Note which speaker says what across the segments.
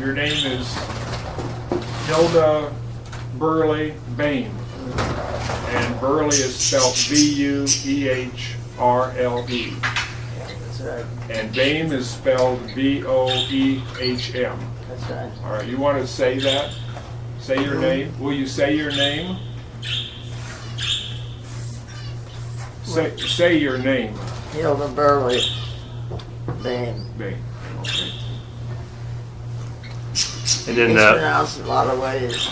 Speaker 1: Your name is Hilda Boehm, and Burley is spelled B-U-E-H-R-L-E.
Speaker 2: That's right.
Speaker 1: And Boehm is spelled B-O-E-H-M.
Speaker 2: That's right.
Speaker 1: All right, you want to say that? Say your name. Will you say your name? Say your name.
Speaker 2: Hilda Boehm.
Speaker 1: Boehm. Okay.
Speaker 3: And then,
Speaker 2: It's pronounced a lot of ways.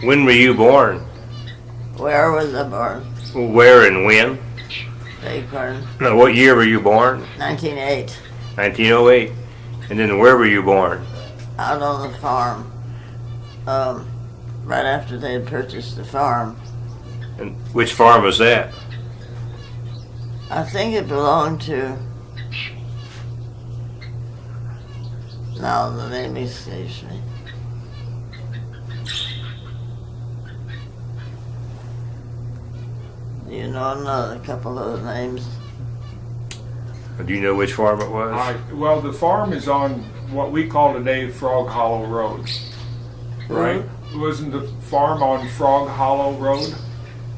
Speaker 3: when were you born?
Speaker 2: Where was I born?
Speaker 3: Where and when?
Speaker 2: Beg pardon?
Speaker 3: No, what year were you born?
Speaker 2: 1908.
Speaker 3: 1908. And then where were you born?
Speaker 2: Out on the farm. Right after they had purchased the farm.
Speaker 3: And which farm was that?
Speaker 2: I think it belonged to. Now the name escapes me. Do you know another couple of names?
Speaker 3: Do you know which farm it was?
Speaker 1: Well, the farm is on what we call today Frog Hollow Road, right? Wasn't the farm on Frog Hollow Road?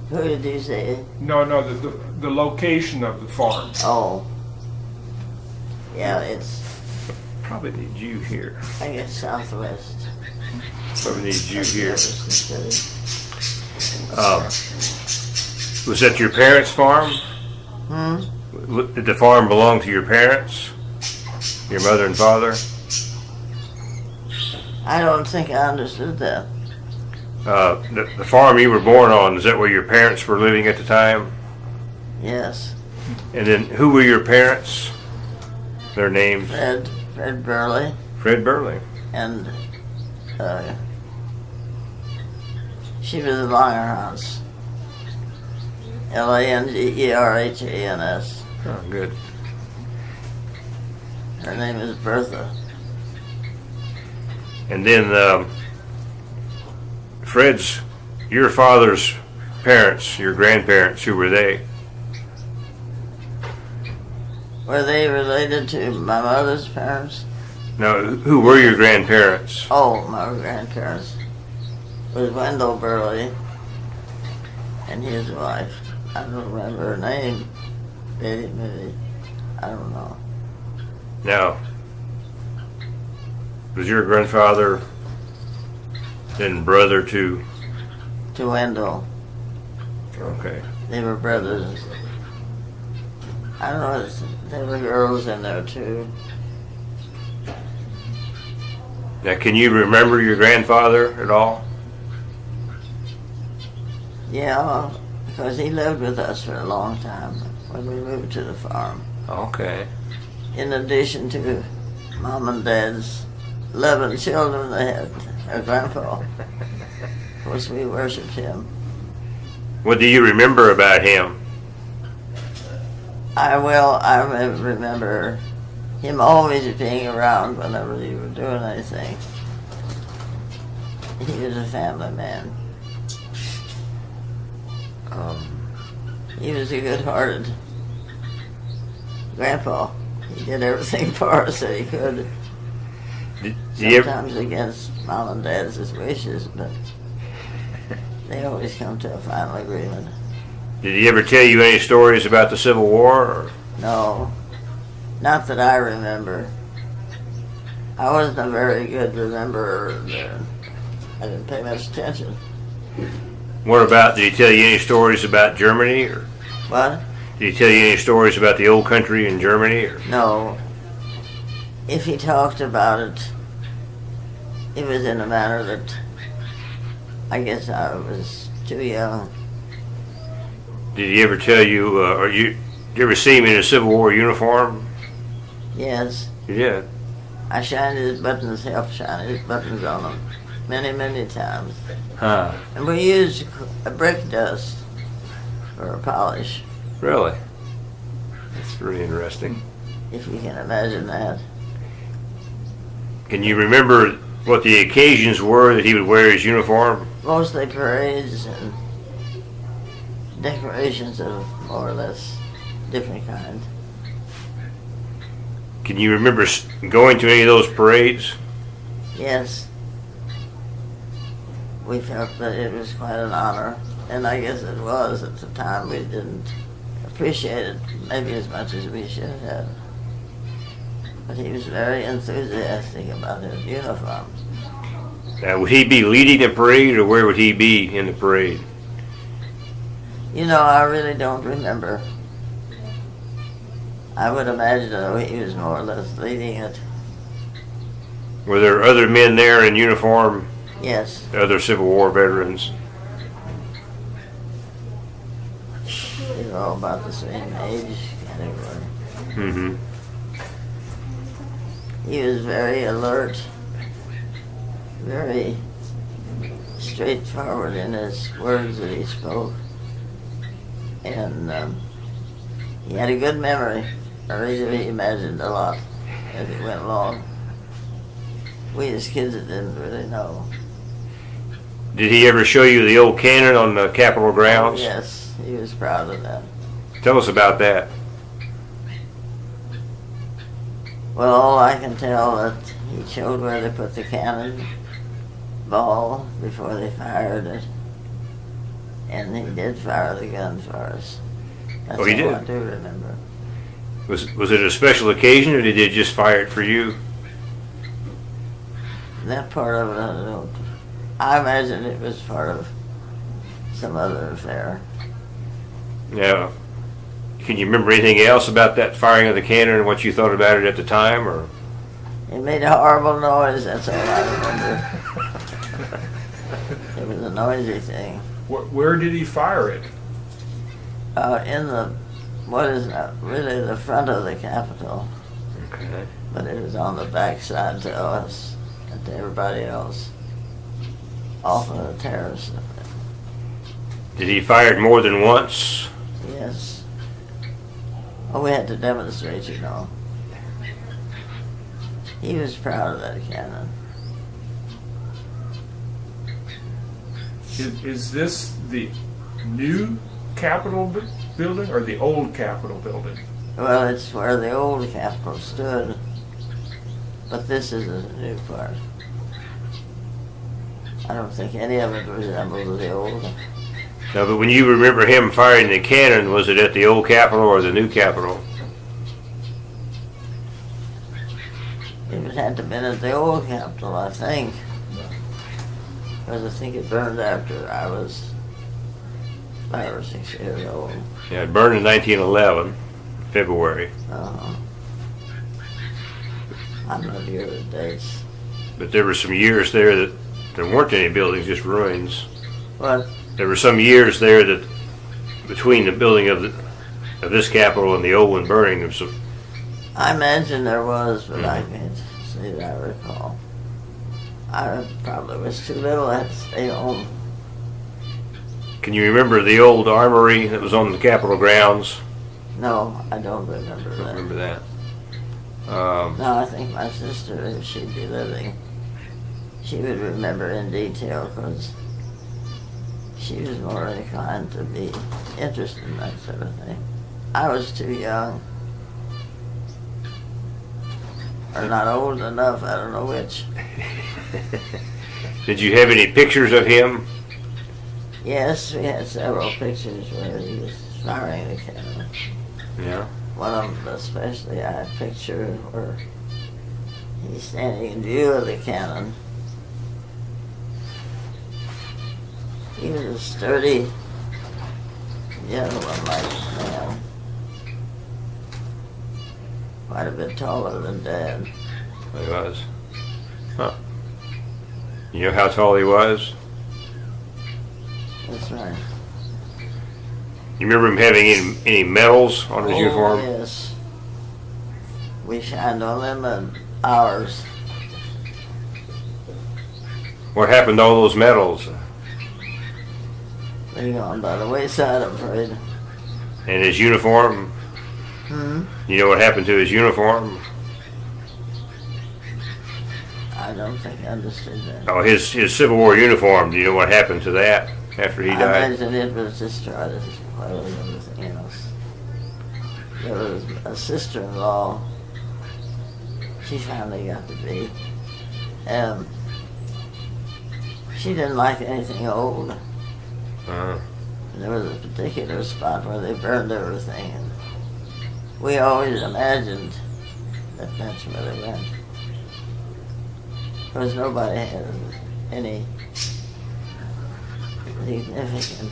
Speaker 2: Who did you say?
Speaker 1: No, the location of the farm.
Speaker 2: Oh. Yeah, it's,
Speaker 3: Probably need you here.
Speaker 2: I guess, southwest.
Speaker 3: Probably need you here.
Speaker 2: Jefferson City.
Speaker 3: Was that your parents' farm? Did the farm belong to your parents? Your mother and father?
Speaker 2: I don't think I understood that.
Speaker 3: The farm you were born on, is that where your parents were living at the time?
Speaker 2: Yes.
Speaker 3: And then who were your parents? Their names?
Speaker 2: Fred Burley
Speaker 3: Fred Burley.
Speaker 2: and she was in Langerhans. Langerhans.
Speaker 3: Oh, good.
Speaker 2: Her name is Bertha.
Speaker 3: And then Fred's, your father's parents, your grandparents, who were they?
Speaker 2: Were they related to my mother's parents?
Speaker 3: No, who were your grandparents?
Speaker 2: Oh, my grandparents was Wendell Burley and his wife. I don't remember her name. Maybe. I don't know.
Speaker 3: Now, was your grandfather then brother to?
Speaker 2: To Wendell.
Speaker 3: Okay.
Speaker 2: They were brothers. I don't know, there were girls in there too.
Speaker 3: Now, can you remember your grandfather at all?
Speaker 2: Yeah, because he lived with us for a long time when we moved to the farm.
Speaker 3: Okay.
Speaker 2: In addition to Mom and Dad's 11 children they had, our grandpa. Of course, we worshipped him.
Speaker 3: What do you remember about him?
Speaker 2: I remember him always being around whenever we were doing anything. He was a family man. He was a good-hearted grandpa. He did everything for us that he could. Sometimes against Mom and Dad's wishes, but they always come to a final agreement.
Speaker 3: Did he ever tell you any stories about the Civil War? Or?
Speaker 2: No, not that I remember. I wasn't a very good rememberer. I didn't pay much attention.
Speaker 3: What about, did he tell you any stories about Germany? Or
Speaker 2: What?
Speaker 3: did he tell you any stories about the old country in Germany? Or?
Speaker 2: No. If he talked about it, it was in a manner that I guess I was too young.
Speaker 3: Did he ever tell you, did you ever see him in a Civil War uniform?
Speaker 2: Yes.
Speaker 3: You did?
Speaker 2: I shined his buttons, helped shine his buttons on them many, many times.
Speaker 3: Huh.
Speaker 2: And we used brick dust for a polish,
Speaker 3: Really? That's really interesting.
Speaker 2: if you can imagine that.
Speaker 3: Can you remember what the occasions were that he would wear his uniform?
Speaker 2: Mostly parades and decorations of more or less different kind.
Speaker 3: Can you remember going to any of those parades?
Speaker 2: Yes. We felt that it was quite an honor, and I guess it was at the time. We didn't appreciate it maybe as much as we should have. But he was very enthusiastic about his uniform.
Speaker 3: Now, would he be leading the parade, or where would he be in the parade?
Speaker 2: You know, I really don't remember. I would imagine, though, he was more or less leading it.
Speaker 3: Were there other men there in uniform?
Speaker 2: Yes.
Speaker 3: Other Civil War veterans?
Speaker 2: They were all about the same age category.
Speaker 3: Mm-hmm.
Speaker 2: He was very alert, very straightforward in his words that he spoke. And he had a good memory. I really imagined a lot as he went along. We as kids didn't really know.
Speaker 3: Did he ever show you the old cannon on the Capitol grounds?
Speaker 2: Yes, he was proud of that.
Speaker 3: Tell us about that.
Speaker 2: Well, all I can tell that he showed where they put the cannon ball before they fired it. And he did fire the gun for us. That's
Speaker 3: Oh, he
Speaker 2: all
Speaker 3: did?
Speaker 2: I do remember.
Speaker 3: Was it a special occasion, or did they just fire it for you?
Speaker 2: That part of it, I don't. I imagine it was part of some other affair.
Speaker 3: Yeah. Can you remember anything else about that firing of the cannon and what you thought about it at the time, or?
Speaker 2: It made a horrible noise, that's all I remember. It was a noisy thing.
Speaker 1: Where did he fire it?
Speaker 2: In the, what is not really the front of the Capitol,
Speaker 3: Okay.
Speaker 2: but it was on the back side to us and to everybody else. Off of the terrace.
Speaker 3: Did he fire it more than once?
Speaker 2: Yes. Oh, we had to demonstrate, you know. He was proud of that cannon.
Speaker 1: Is this the new Capitol building or the old Capitol building?
Speaker 2: Well, it's where the old Capitol stood, but this is a new part. I don't think any of it resembles the old.
Speaker 3: No, but when you remember him firing the cannon, was it at the old Capitol or the new Capitol?
Speaker 2: It had to have been at the old Capitol, I think. Because I think it burned after I was 5 or 6 years old.
Speaker 3: Yeah, it burned in 1911, February.
Speaker 2: I'm not good with dates.
Speaker 3: But there were some years there that there weren't any buildings, just ruins.
Speaker 2: What?
Speaker 3: There were some years there that between the building of this Capitol and the old one burning, there was some.
Speaker 2: I imagine there was, but I can't say that I recall. I probably was too little. I had to stay home.
Speaker 3: Can you remember the old armory that was on the Capitol grounds?
Speaker 2: No, I don't remember
Speaker 3: I don't
Speaker 2: that.
Speaker 3: remember that.
Speaker 2: No, I think my sister, if she'd be living, she would remember in detail because she was more inclined to be interested in that sort of thing. I was too young. Or not old enough, I don't know which.
Speaker 3: Did you have any pictures of him?
Speaker 2: Yes, we had several pictures where he was firing the cannon.
Speaker 3: Yeah.
Speaker 2: One of them especially, I had a picture where he's standing in view of the cannon. He was a sturdy, gentleman-like man. Quite a bit taller than Dad.
Speaker 3: He was. Huh. You know how tall he was?
Speaker 2: That's right.
Speaker 3: You remember him having any medals on his uniform?
Speaker 2: Yes. We shined on them and ours.
Speaker 3: What happened to all those medals?
Speaker 2: They gone by the wayside, I'm afraid.
Speaker 3: And his uniform? You know what happened to his uniform?
Speaker 2: I don't think I understood that.
Speaker 3: Oh, his Civil War uniform. Do you know what happened to that after he
Speaker 2: I
Speaker 3: died?
Speaker 2: imagine it was destroyed as well as everything else. There was a sister-in-law she finally got to be. She didn't like anything old.
Speaker 3: Uh-huh.
Speaker 2: There was a particular spot where they burned everything, and we always imagined that that's where they went. Because nobody had any significant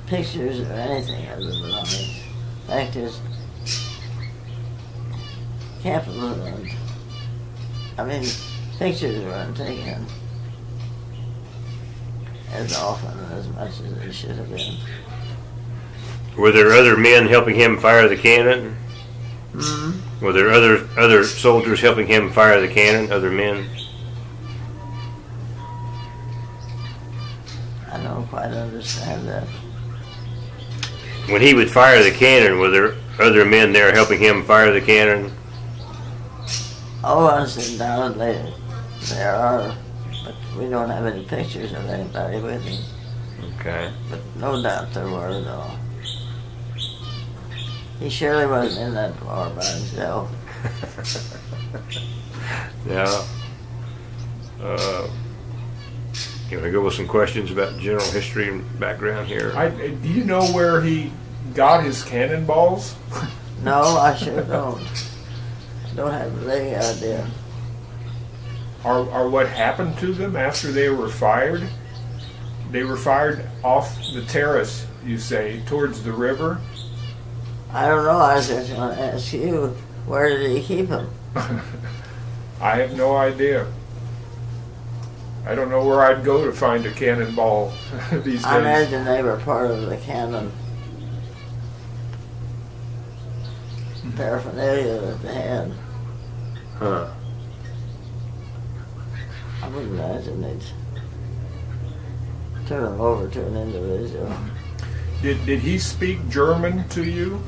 Speaker 2: pictures or anything of the belongings. In fact, there's pictures weren't taken as often as much as they should have been.
Speaker 3: Were there other men helping him fire the cannon?
Speaker 2: Mm-hmm.
Speaker 3: Were there other soldiers helping him fire the cannon? Other men?
Speaker 2: I don't quite understand that.
Speaker 3: When he would fire the cannon, were there other men there helping him fire the cannon?
Speaker 2: Oh, undoubtedly there are, but we don't have any pictures of anybody with him.
Speaker 3: Okay.
Speaker 2: But no doubt there were, though. He surely wasn't in that war by himself.
Speaker 3: Yeah. You want to go with some questions about general history and background here?
Speaker 1: Do you know where he got his cannonballs?
Speaker 2: No, I sure don't. I don't have any idea.
Speaker 1: Or what happened to them after they were fired? They were fired off the terrace, you say, towards the river?
Speaker 2: I don't know. I was just going to ask you, where did he keep them?
Speaker 1: I have no idea. I don't know where I'd go to find a cannonball these days.
Speaker 2: I imagine they were part of the cannon paraphernalia that they had.
Speaker 3: Huh.
Speaker 2: I would imagine they'd turn them over to an individual.
Speaker 1: Did he speak German to you?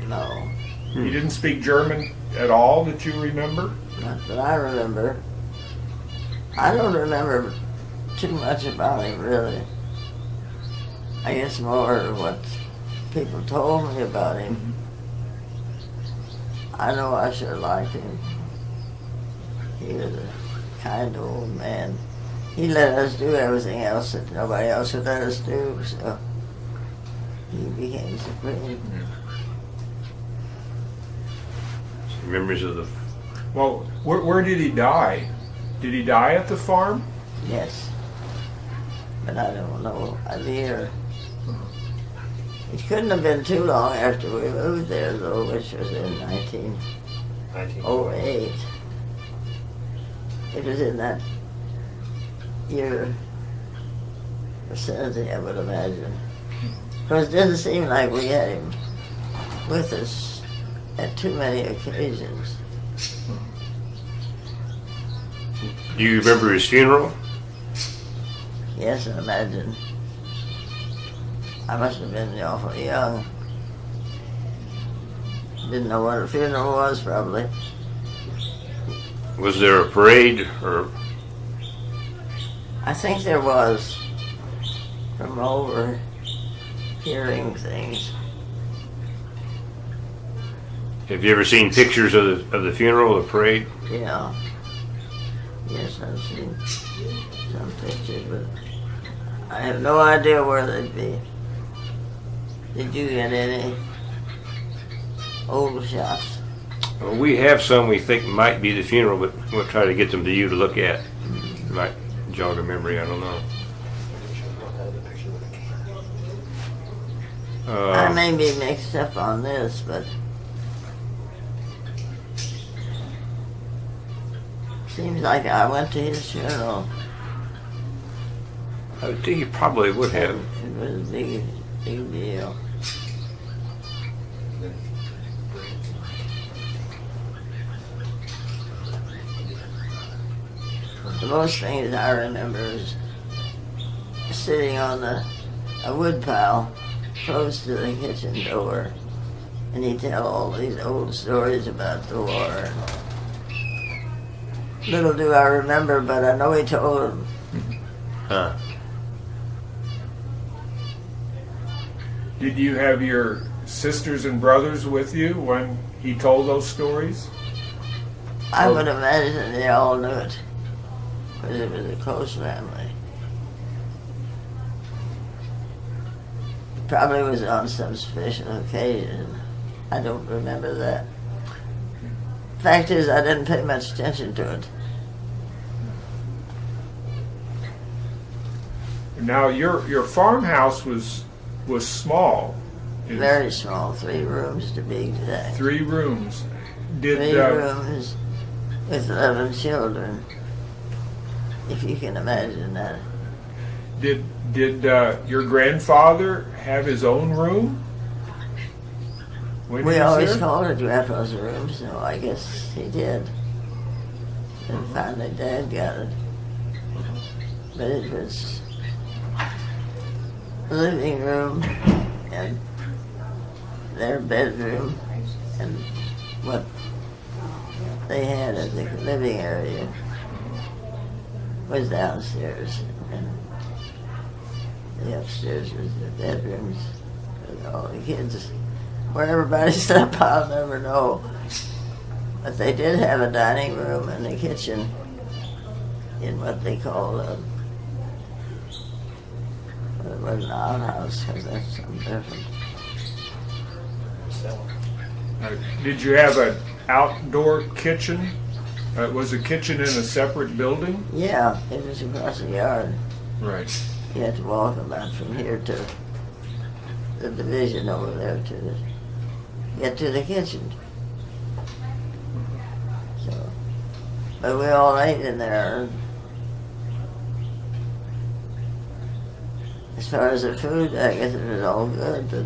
Speaker 2: No,
Speaker 1: He didn't speak German at all that you remember?
Speaker 2: not that I remember. I don't remember too much about him, really. I guess more of what people told me about him. I know I sure liked him. He was a kind old man. He let us do everything else that nobody else would let us do, so he became supreme.
Speaker 3: Memories of the...
Speaker 1: Well, where did he die? Did he die at the farm?
Speaker 2: Yes. But I don't know a year. It couldn't have been too long after we moved there, though, which was in 1908. It was in that year vicinity, I would imagine. Because it didn't seem like we had him with us at too many occasions.
Speaker 3: Do you remember his funeral?
Speaker 2: Yes, I imagine. I must have been awfully young. Didn't know what a funeral was, probably.
Speaker 3: Was there a parade or...
Speaker 2: I think there was, from over hearing things.
Speaker 3: Have you ever seen pictures of the funeral, the parade?
Speaker 2: Yeah. Yes, I've seen some pictures, but I have no idea where they'd be. Did you get any old shots?
Speaker 3: Well, we have some we think might be the funeral, but we'll try to get them to you to look at. Might jog a memory, I don't know.
Speaker 2: I may be mixed up on this, but seems like I went to his funeral.
Speaker 3: I would think you probably would have.
Speaker 2: It was a big deal. The most things I remember is sitting on a wood pile close to the kitchen door, and he'd tell all these old stories about the war. Little do I remember, but I know he told them.
Speaker 3: Huh.
Speaker 1: Did you have your sisters and brothers with you when he told those stories?
Speaker 2: I would imagine they all knew it, because it was a close family. Probably was on some special occasion. I don't remember that. Fact is, I didn't pay much attention to it.
Speaker 1: Now your farmhouse was small. It was
Speaker 2: Very small, 3 rooms to be exact.
Speaker 1: 3 rooms. Did
Speaker 2: 3 rooms with 11 children, if you can imagine that.
Speaker 1: Did your grandfather have his own room? When he
Speaker 2: We
Speaker 1: was
Speaker 2: always
Speaker 1: there?
Speaker 2: called it Grandpa's room, so I guess he did. And finally Dad got it. But it was a living room and their bedroom and what they had as the living area was downstairs. And the upstairs was the bedrooms with all the kids. Where everybody slept, I'll never know. But they did have a dining room and a kitchen in what they call it was an outhouse, because that's something different.
Speaker 1: Did you have an outdoor kitchen? Was the kitchen in a separate building?
Speaker 2: Yeah, it was across the yard.
Speaker 1: Right.
Speaker 2: You had to walk about from here to the division over there to get to the kitchen. So, but we all ate in there. As far as the food, I guess it was all good, but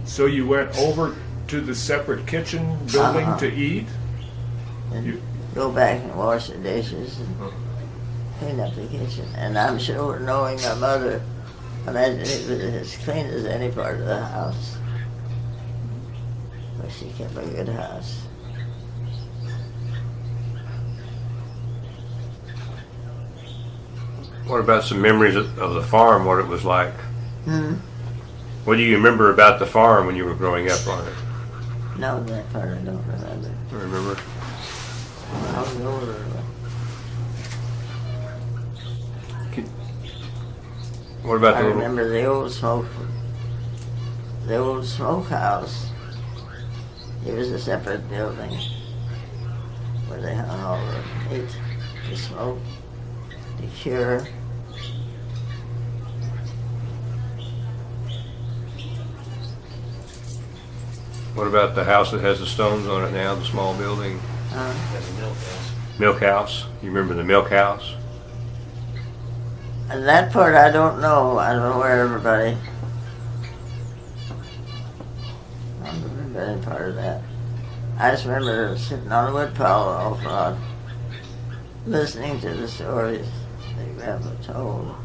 Speaker 1: So you went over to the separate kitchen building to eat?
Speaker 2: and
Speaker 1: You-
Speaker 2: go back and wash the dishes and clean up the kitchen. And I'm sure, knowing my mother, imagine it was as clean as any part of the house. But she kept a good house.
Speaker 3: What about some memories of the farm, what it was like?
Speaker 2: Hmm?
Speaker 3: What do you remember about the farm when you were growing up on it?
Speaker 2: No, that part I don't remember.
Speaker 3: Remember?
Speaker 2: I was older.
Speaker 3: What about
Speaker 2: I
Speaker 3: the little...
Speaker 2: remember the old smokehouse. It was a separate building where they hung all the meat, the smoke, the cure.
Speaker 3: What about the house that has the stones on it now, the small building?
Speaker 4: That's a milk house.
Speaker 3: Milk house? You remember the milk house?
Speaker 2: And that part I don't know. I don't know where everybody. I don't remember any part of that. I just remember sitting on a wood pile off lot, listening to the stories that Grandpa told.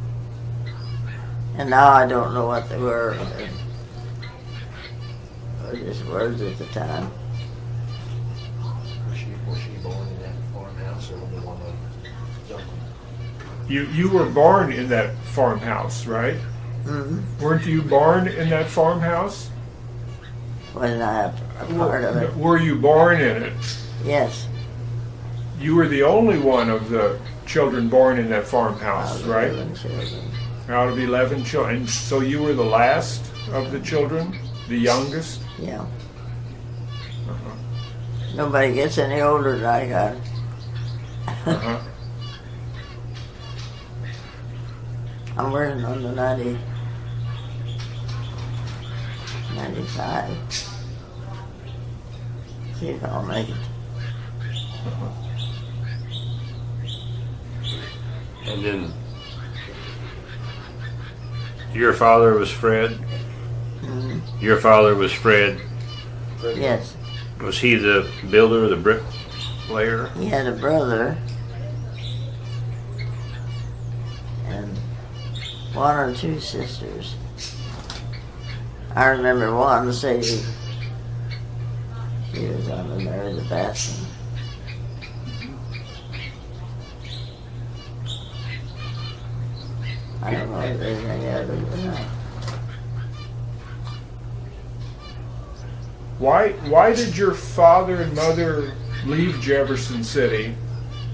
Speaker 2: And now I don't know what they were. They were just words at the time.
Speaker 4: Was she born in that farmhouse or the one on Dublin?
Speaker 1: You were born in that farmhouse, right?
Speaker 2: Mm-hmm.
Speaker 1: Weren't you born in that farmhouse?
Speaker 2: Wasn't I a part of it?
Speaker 1: Were you born in it?
Speaker 2: Yes.
Speaker 1: You were the only one of the children born in that
Speaker 2: I
Speaker 1: farmhouse,
Speaker 2: was
Speaker 1: right?
Speaker 2: 11 children.
Speaker 1: Out of 11 children. And so you were the last of the children? The youngest?
Speaker 2: Yeah.
Speaker 1: Uh-huh.
Speaker 2: Nobody gets any older than I got.
Speaker 1: Uh-huh.
Speaker 2: I'm working on the 95. See if I'll make it.
Speaker 3: And then your father was Fred?
Speaker 2: Mhm.
Speaker 3: Your father was Fred.
Speaker 2: Yes.
Speaker 3: Was he the builder, the bricklayer?
Speaker 2: He had a brother and 1 or 2 sisters. I remember one say she was on to marry the Viessman. I don't know if there's any other than that.
Speaker 1: Why did your father and mother leave Jefferson City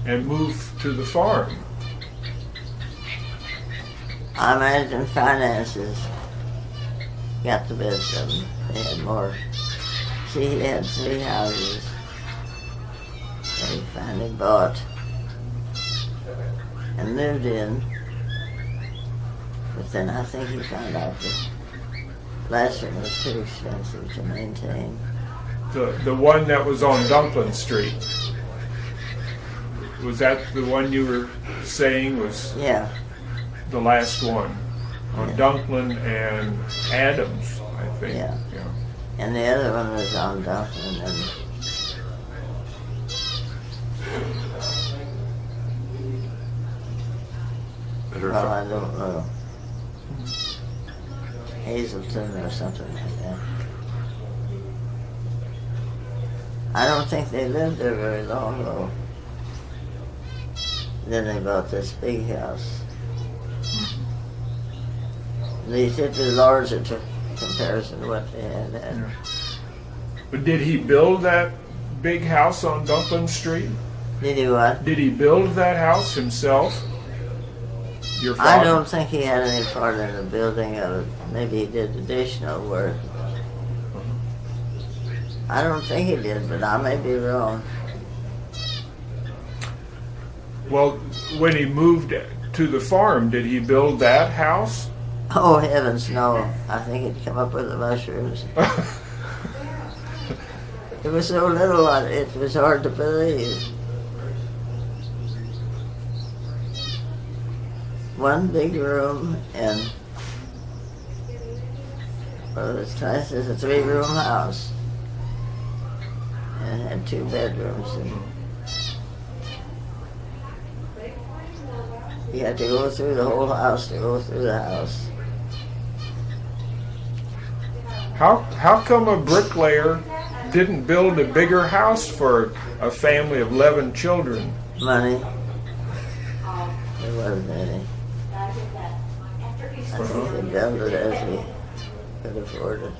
Speaker 1: and move to the farm?
Speaker 2: I imagine finances got the best of them. They had more. See, he had 3 houses that he finally bought and lived in. But then I think he found out that last one was too expensive to maintain.
Speaker 1: The one that was on Dunklin Street. Was that the one you were saying was
Speaker 2: Yeah,
Speaker 1: the last one? On
Speaker 2: Yeah.
Speaker 1: Dunklin and Adams, I think.
Speaker 2: Yeah. and the other one was on Dunklin and well, I don't know. Hazelton or something like that. I don't think they lived there very long though. Then they bought this big house. They said it was larger to comparison to what they had.
Speaker 1: But did he build that big house on Dunklin Street?
Speaker 2: Did he what?
Speaker 1: Did he build that house himself? Your father?
Speaker 2: I don't think he had any part in the building of it. Maybe he did additional work. I don't think he did, but I may be wrong.
Speaker 1: Well, when he moved to the farm, did he build that house?
Speaker 2: Oh heavens, no. I think he'd come up with the mushrooms. It was so little, it was hard to believe. One big room and, well, it's nice as a 3-room house. And it had 2 bedrooms. And you had to go through the whole house to go through the house.
Speaker 1: How come a bricklayer didn't build a bigger house for a family of 11 children?
Speaker 2: Money. There wasn't any. I think they built it as he could afford it.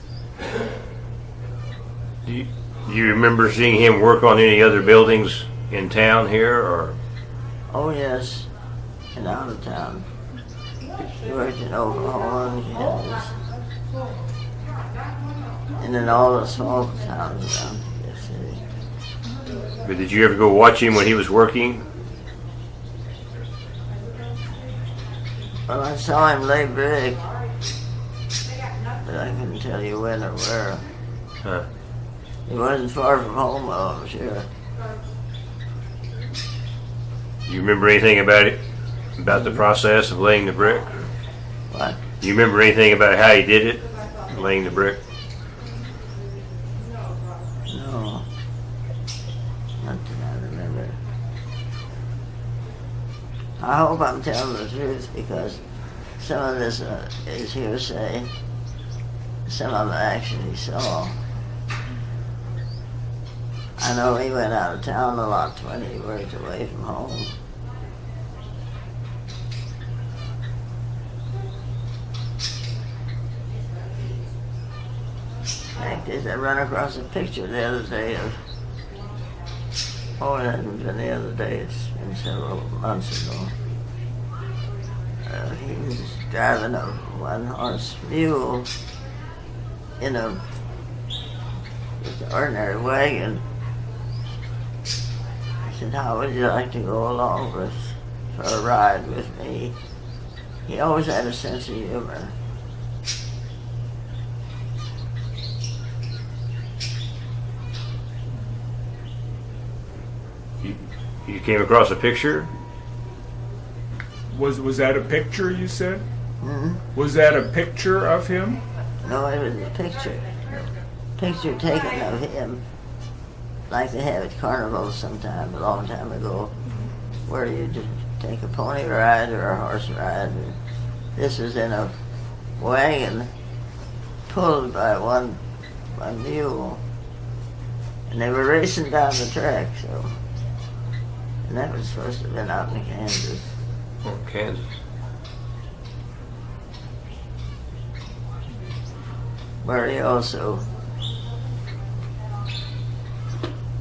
Speaker 3: Do you remember seeing him work on any other buildings in town here, or?
Speaker 2: Oh yes, and out of town. He worked in Oklahoma and Kansas. And in all the small towns around the city.
Speaker 3: But did you ever go watch him when he was working?
Speaker 2: Well, I saw him lay brick, but I couldn't tell you when or where.
Speaker 3: Huh.
Speaker 2: He wasn't far from home, though, I'm sure.
Speaker 3: Do you remember anything about it? About the process of laying the brick?
Speaker 2: What?
Speaker 3: Do you remember anything about how he did it, laying the brick?
Speaker 2: No. Not that I remember. I hope I'm telling the truth because some of this is hearsay. Some of it I actually saw. I know he went out of town a lot when he worked away from home. In fact, I run across a picture the other day of, oh, it hasn't been the other day, it's been several months ago. He was driving a 1-horse mule in a just ordinary wagon. I said, how would you like to go along for a ride with me? He always had a sense of humor.
Speaker 3: You came across a picture?
Speaker 1: Was that a picture you said?
Speaker 2: Hmm?
Speaker 1: Was that a picture of him?
Speaker 2: No, it was a picture. Picture taken of him, like they have at carnivals sometime, a long time ago, where you just take a pony ride or a horse ride. And this was in a wagon pulled by one mule. And they were racing down the track, so. And that was supposed to have been out in Kansas.
Speaker 3: Oh, Kansas.
Speaker 2: Where he also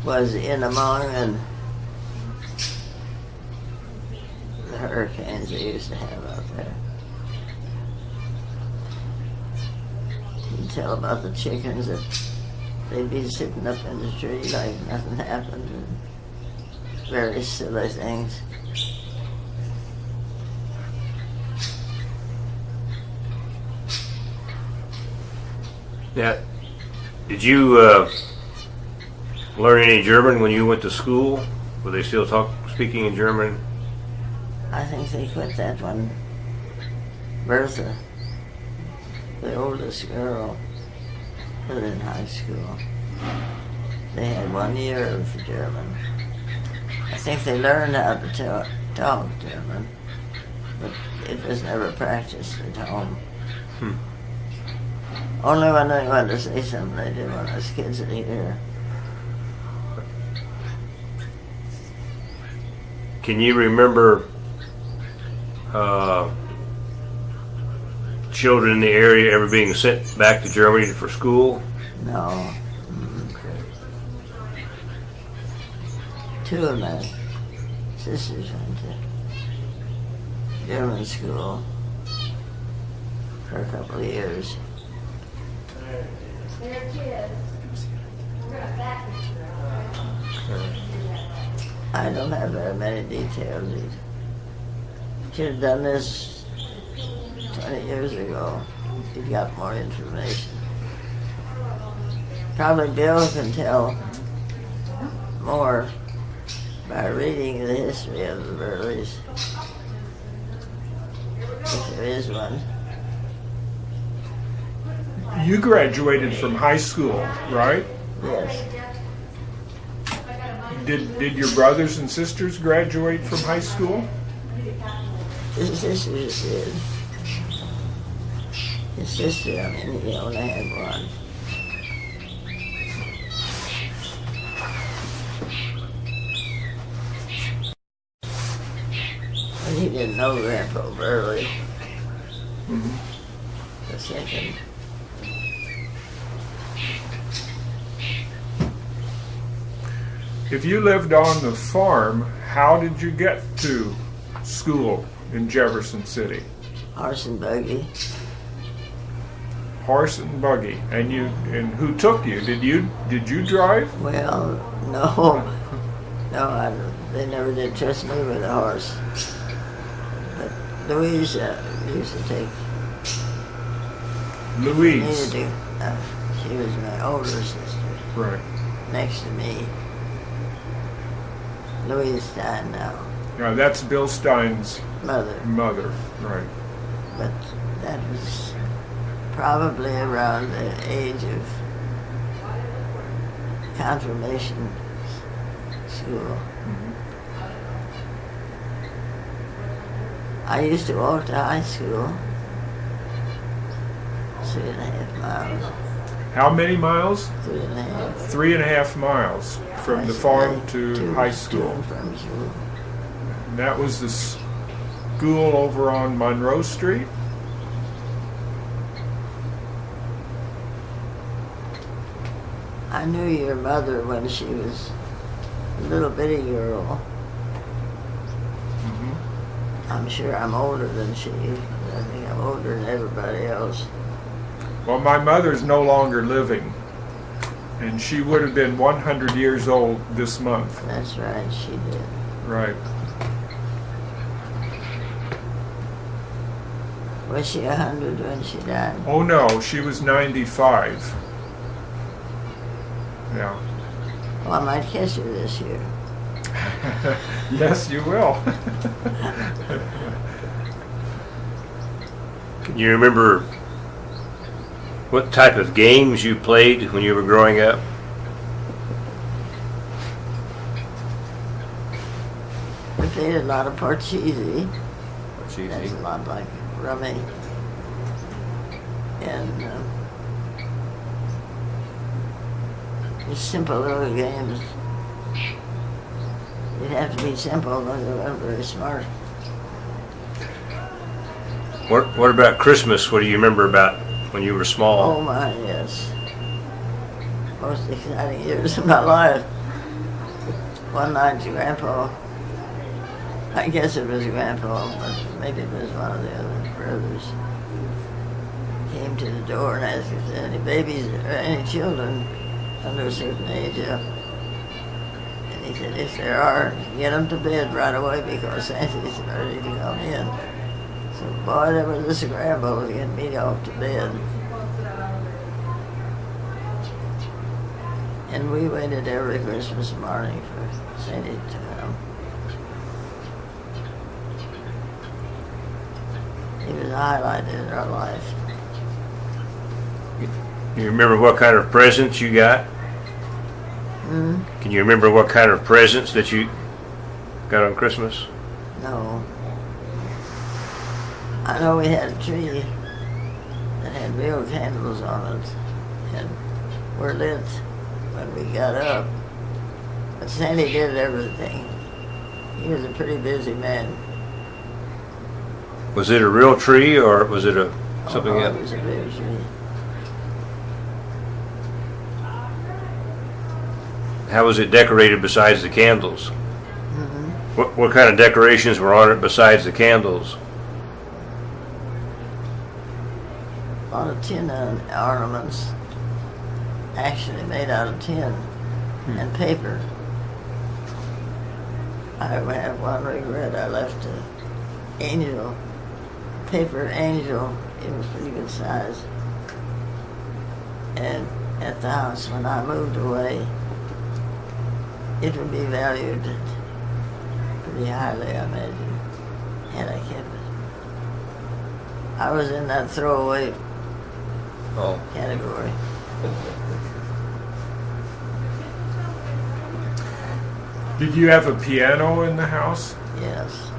Speaker 2: was in among the hurricanes they used to have out there. You tell about the chickens that they'd be sitting up in the tree like nothing happened and very silly things.
Speaker 3: Now, did you learn any German when you went to school? Were they still speaking in German?
Speaker 2: I think they quit that one. Bertha, the oldest girl, was in high school. They had 1 year of German. I think they learned how to talk German, but it was never practiced at home. Only when they wanted to say something, they did when us kids would hear.
Speaker 3: Can you remember children in the area ever being sent back to Germany for school?
Speaker 2: No. Two of my sisters went to German school for a couple of years. I don't have very many details. Should have done this 20 years ago. He got more information. Probably Bill can tell more by reading the history of the Burleys, if there is one.
Speaker 1: You graduated from high school, right?
Speaker 2: Yes.
Speaker 1: Did your brothers and sisters graduate from high school?
Speaker 2: His sisters did. His sister, I mean, he only had one. But he didn't know Grandpa Burley. The second.
Speaker 1: If you lived on the farm, how did you get to school in Jefferson City?
Speaker 2: Horse and buggy.
Speaker 1: Horse and buggy. And who took you? Did you drive?
Speaker 2: Well, no. No, they never did trust me with a horse. But Louise used to take.
Speaker 1: Louise.
Speaker 2: She was my older sister.
Speaker 1: Right.
Speaker 2: Next to me. Louise Stein now.
Speaker 1: Now that's Bill Stein's
Speaker 2: Mother.
Speaker 1: Right.
Speaker 2: But that was probably around the age of confirmation school. I used to walk to high school, 3.5 miles.
Speaker 1: How many miles?
Speaker 2: 3.5.
Speaker 1: 3.5 miles from the farm to high school.
Speaker 2: To and from school.
Speaker 1: And that was the school over on Monroe Street?
Speaker 2: I knew your mother when she was a little bitty girl. I'm sure I'm older than she is. I think I'm older than everybody else.
Speaker 1: Well, my mother's no longer living, and she would have been 100 years old this month.
Speaker 2: That's right, she did.
Speaker 1: Right.
Speaker 2: Was she 100 when she died?
Speaker 1: Oh no, she was 95. Yeah.
Speaker 2: Well, I might catch her this year.
Speaker 1: Yes, you will.
Speaker 3: Can you remember what type of games you played when you were growing up?
Speaker 2: We played a lot of Parcheesi.
Speaker 3: That's
Speaker 2: That's
Speaker 3: easy.
Speaker 2: a lot like rummy. And just simple little games. You'd have to be simple because they weren't very smart.
Speaker 3: What about Christmas? What do you remember about when you were
Speaker 2: Oh
Speaker 3: small?
Speaker 2: my, yes. Most exciting years of my life. one night Grandpa, I guess it was Grandpa, but maybe it was one of the other brothers, came to the door and asked if there were any babies or any children under a certain age up. And he said, if there are, get them to bed right away because Santa's ready to come in. So boy, there was this Grandpa getting me off to bed. And we waited every Christmas morning for Santa to come. He was a highlight in our life.
Speaker 3: You remember what kind of presents you got? Can you remember what kind of presents that you got on Christmas?
Speaker 2: No. I know we had a tree that had real candles on it and were lit when we got up. But Sandy did everything. He was a pretty busy man.
Speaker 3: Was it a real tree or was it something
Speaker 2: It
Speaker 3: else?
Speaker 2: was a big tree.
Speaker 3: How was it decorated besides the candles? What kind of decorations were on it besides the candles?
Speaker 2: A lot of tin ornaments, actually made out of tin and paper. I have one regret. I left an angel, paper angel. It was pretty good size. And at the house when I moved away, it would be valued pretty highly, I imagine, had I kept it. I was in that throwaway category.
Speaker 1: Did you have a piano in the house?
Speaker 2: Yes.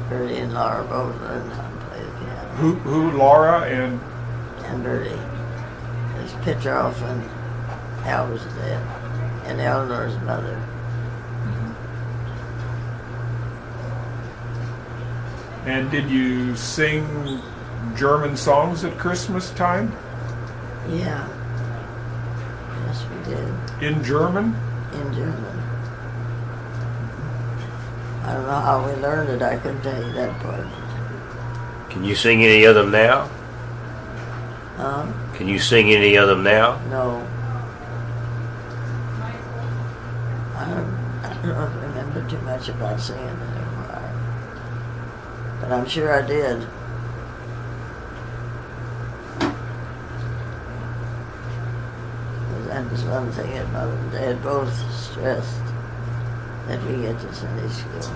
Speaker 2: Bertie and Laura both learned how to play the piano.
Speaker 1: Who Laura and
Speaker 2: And Bertie. There's Petroff and Al was dead. And Eleanor's mother.
Speaker 1: And did you sing German songs at Christmas time?
Speaker 2: Yeah. Yes, we did.
Speaker 1: In German?
Speaker 2: In German. I don't know how we learned it. I couldn't tell you that part.
Speaker 3: Can you sing any of them now? Can you sing any of them now?
Speaker 2: No. I don't remember too much about singing in the choir. But I'm sure I did. Because that was one thing that Mother and Dad both stressed, that we get to Sunday school.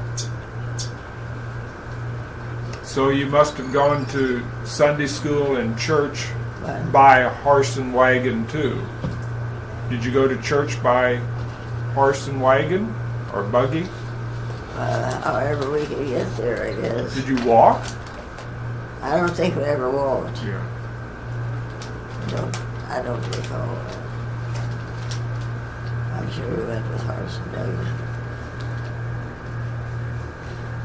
Speaker 1: So you must have gone to Sunday school and church
Speaker 2: But
Speaker 1: by a horse and wagon too. Did you go to church by horse and wagon or buggy?
Speaker 2: however we could get there, I guess.
Speaker 1: Did you walk?
Speaker 2: I don't think we ever walked.
Speaker 1: Yeah.
Speaker 2: I don't recall that. I'm sure we went with horse and buggy.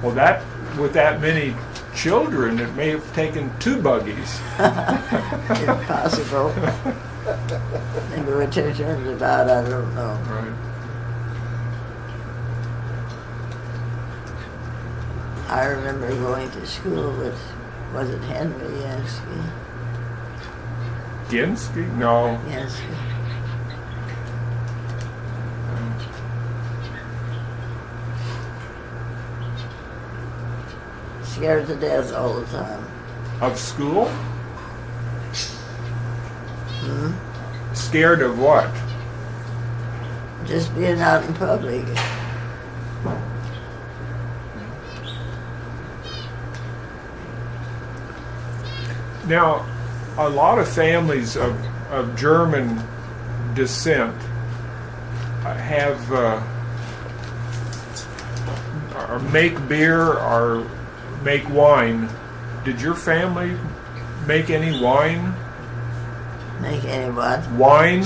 Speaker 1: Well, that with that many children, it may have taken 2 buggies.
Speaker 2: If possible. Maybe we took turns about, I don't know.
Speaker 1: Right.
Speaker 2: I remember going to school with, was it Henry Yansky?
Speaker 1: Ginsky? No.
Speaker 2: Yansky. Scared to death all the time.
Speaker 1: Of school? Scared of what?
Speaker 2: Just being out in public.
Speaker 1: Now, a lot of families of German descent have or make beer or make wine. Did your family make any wine?
Speaker 2: Make any what?
Speaker 1: Wine?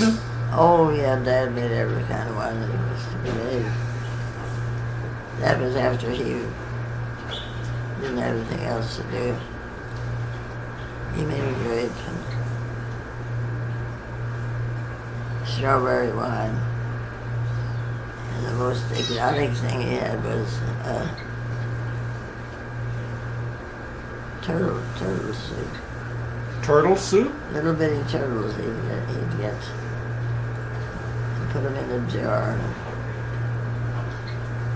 Speaker 2: Oh yeah, Dad made every kind of wine that was to be made. That was after he didn't have anything else to do. He made a grape and strawberry wine the most exotic thing he had was turtle soup.
Speaker 1: Turtle soup?
Speaker 2: Little bitty turtles he'd get and put them in a jar.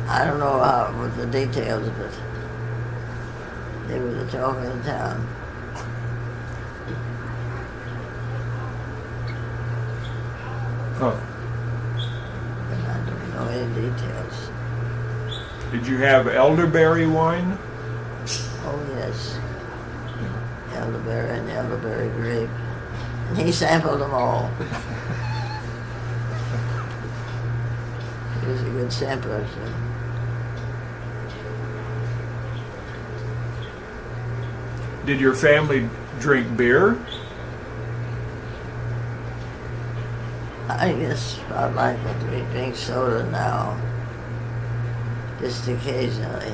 Speaker 2: I don't know what the details, but they were the talk of the town.
Speaker 1: Huh.
Speaker 2: But I don't know any details.
Speaker 1: Did you have elderberry wine?
Speaker 2: Oh yes, elderberry and elderberry grape, and he sampled them all. He was a good sampler. So.
Speaker 1: Did your family drink beer?
Speaker 2: I guess I like it. We drink soda now, just occasionally.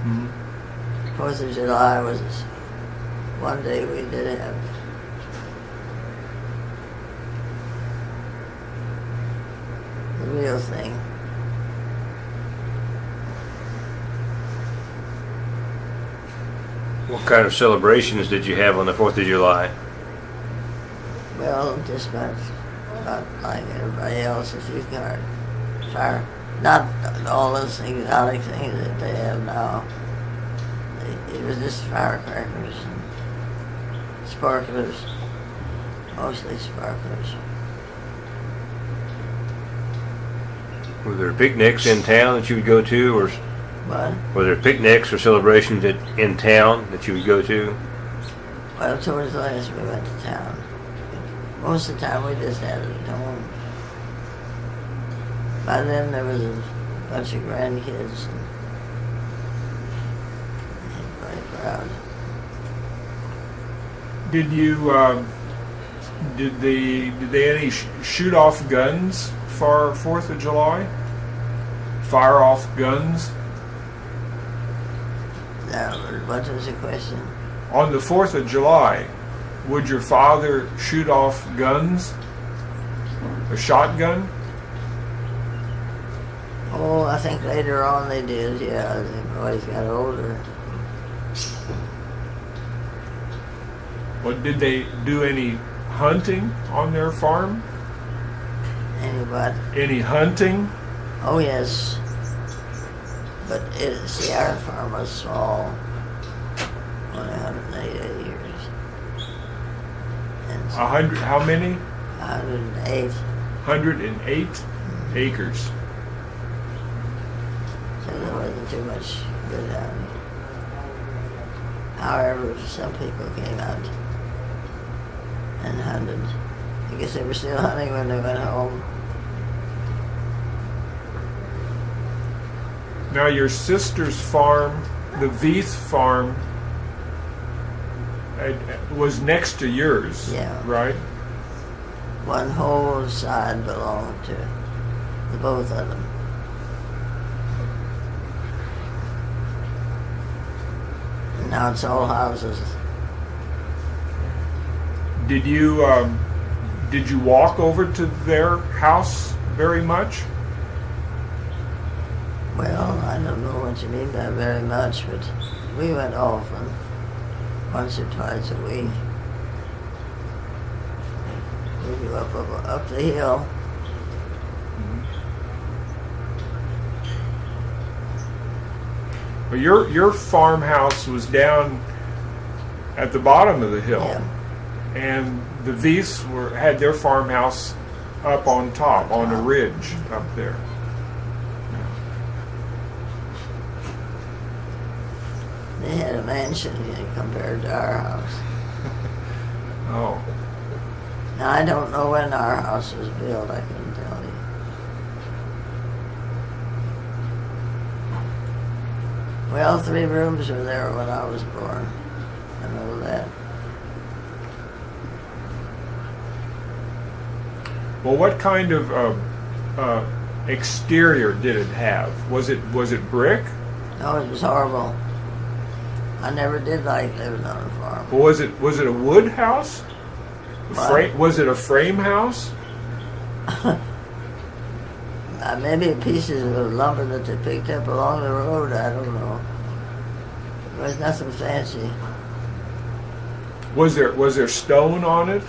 Speaker 1: Mm-hmm.
Speaker 2: 4th of July was one day we did have the real thing.
Speaker 3: What kind of celebrations did you have on the 4th of July?
Speaker 2: Well, just about like everybody else, a few fire, not all those exotic things that they have now. It was just firecrackers and sparklers, mostly sparklers.
Speaker 3: Were there picnics in town that you would go to, or
Speaker 2: But,
Speaker 3: were there picnics or celebrations in town that you would go to?
Speaker 2: well, towards the last we went to town. Most of the time we just had it at home. By then there was a bunch of grandkids and quite a crowd.
Speaker 1: Did you did they any shoot off guns for 4th of July? Fire off guns
Speaker 2: Now, what was the question?
Speaker 1: on the 4th of July? Would your father shoot off guns? A shotgun?
Speaker 2: Oh, I think later on they did, yeah, as the boys got older.
Speaker 1: Well, did they do any hunting on their farm?
Speaker 2: Anybody?
Speaker 1: Any hunting?
Speaker 2: Oh, yes. But see, our farm was small, only 108 acres. And so
Speaker 1: 100? How many?
Speaker 2: 108.
Speaker 1: 108 acres.
Speaker 2: So there wasn't too much good hunting. However, some people came out and hunted. I guess they were still hunting when they went home.
Speaker 1: Now your sister's farm, the Vieth farm, was next to yours,
Speaker 2: Yeah.
Speaker 1: right?
Speaker 2: One whole side belonged to the both of them. And now it's all houses.
Speaker 1: Did you walk over to their house very much?
Speaker 2: Well, I don't know what you mean by very much, but we went often, once or twice a week. We go up the hill.
Speaker 1: Well, your farmhouse was down at the bottom of the hill,
Speaker 2: Yeah.
Speaker 1: and the Vieths had their farmhouse up on top, on a ridge up there.
Speaker 2: They had a mansion compared to our house.
Speaker 1: Oh,
Speaker 2: Now, I don't know when our house was built, I couldn't tell you. Well, 3 rooms were there when I was born. I know that.
Speaker 1: well, what kind of exterior did it have? Was it brick?
Speaker 2: No, it was horrible. I never did like living on a farm.
Speaker 1: Or was it a wood house?
Speaker 2: What?
Speaker 1: Was it a frame house?
Speaker 2: I Maybe pieces of lumber that they picked up along the road, I don't know. It was nothing fancy.
Speaker 1: Was there stone on it?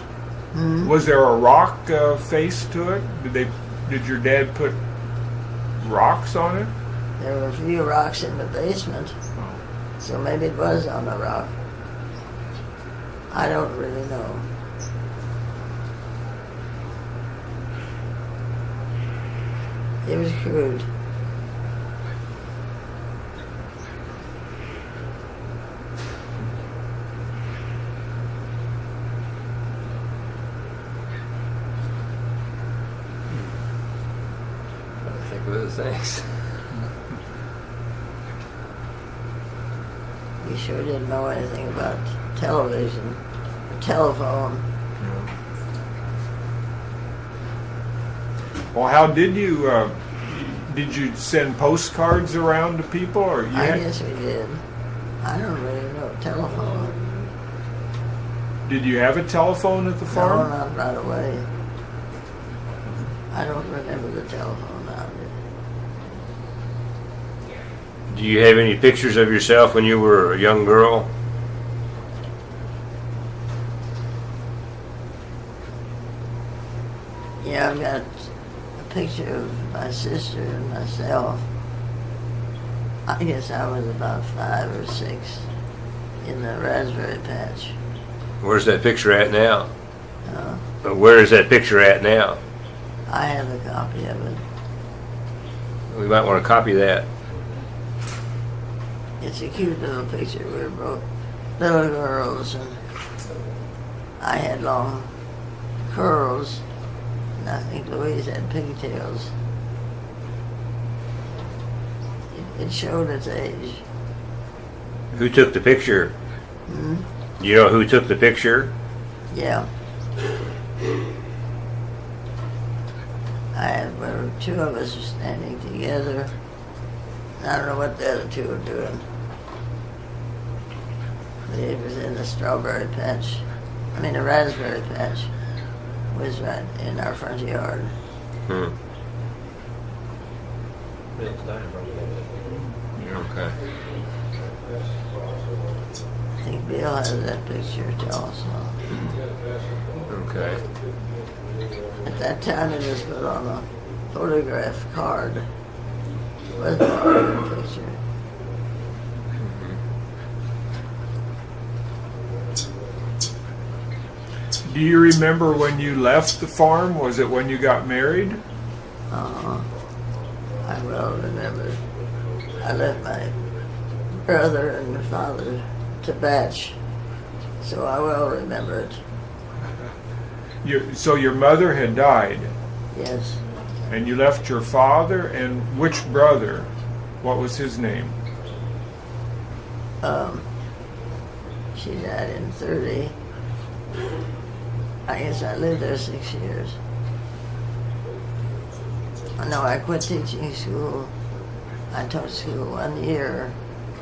Speaker 1: Was there a rock face to it? Did your dad put rocks on it?
Speaker 2: There were a few rocks in the basement, so maybe it was on a rock. I don't really know. It was crude.
Speaker 3: I think of those things.
Speaker 2: We sure didn't know anything about television, or telephone.
Speaker 1: Well, how did you send postcards around to people, or you
Speaker 2: I guess we did. I don't really know. Telephone.
Speaker 1: did you have a telephone at the
Speaker 2: No,
Speaker 1: farm?
Speaker 2: not right away. I don't remember the telephone now.
Speaker 3: Do you have any pictures of yourself when you were a young girl?
Speaker 2: Yeah, I've got a picture of my sister and myself. I guess I was about 5 or 6 in the raspberry patch.
Speaker 3: Where's that picture at now?
Speaker 2: Uh,
Speaker 3: Where is that picture at now?
Speaker 2: I have a copy of it.
Speaker 3: We might want to copy that.
Speaker 2: It's a cute little picture. We were both little girls, and I had long curls, and I think Louise had pigtails. It showed its age.
Speaker 3: Who took the picture? Do you know who took the picture?
Speaker 2: Yeah. There were 2 of us standing together. I don't know what the other 2 were doing. But it was in the strawberry patch. I mean, the raspberry patch was right in our front yard.
Speaker 3: Hmm.
Speaker 4: Bill's dying, probably.
Speaker 3: Okay.
Speaker 2: I think Bill has that picture also.
Speaker 3: Okay.
Speaker 2: At that time, it was put on a photograph card. It wasn't part of the picture.
Speaker 1: Do you remember when you left the farm? Was it when you got married?
Speaker 2: I well remember. I left my brother and my father to Batch, so I well remember it.
Speaker 1: So your mother had died,
Speaker 2: Yes,
Speaker 1: and you left your father, and which brother? What was his name?
Speaker 2: she died in 30. I guess I lived there 6 years. No, I quit teaching school. I taught school 1 year,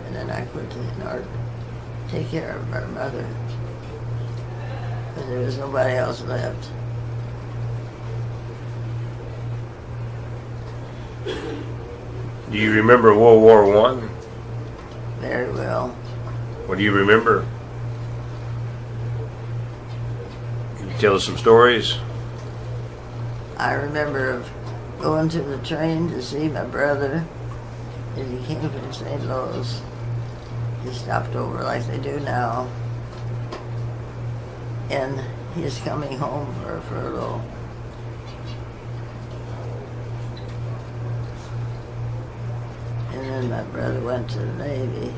Speaker 2: and then I quit in order to take care of our mother, because there was nobody else left.
Speaker 3: Do you remember World War One?
Speaker 2: Very well.
Speaker 3: What do you remember? Can you tell us some stories?
Speaker 2: I remember going to the train to see my brother as he came from St. Louis. He stopped over like they do now. And he's coming home for a furlough. And then my brother went to the Navy.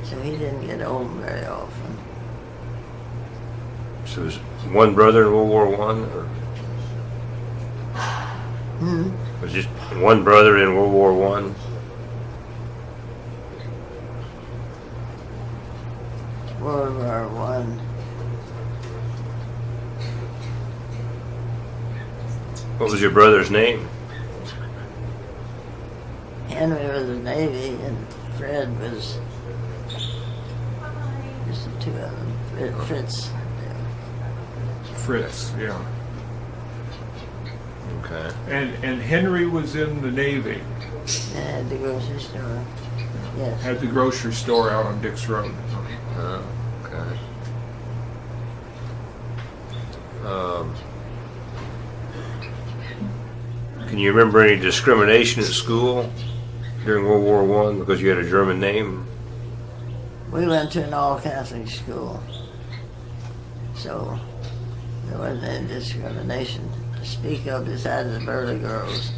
Speaker 2: So he didn't get home very often.
Speaker 3: So was one brother in World War One, or was just one brother in World War One?
Speaker 2: World War One.
Speaker 3: What was your brother's name?
Speaker 2: Henry was in the Navy and Fred was just the 2 of them. Fritz.
Speaker 1: Fritz, yeah.
Speaker 3: Okay.
Speaker 1: And Henry was in the Navy.
Speaker 2: At the grocery store. Yes.
Speaker 1: Had the grocery store out on Dix Road.
Speaker 3: Okay. Can you remember any discrimination at school during World War I because you had a German name?
Speaker 2: We went to an all-Catholic school, so there wasn't any discrimination to speak of besides the burly girls.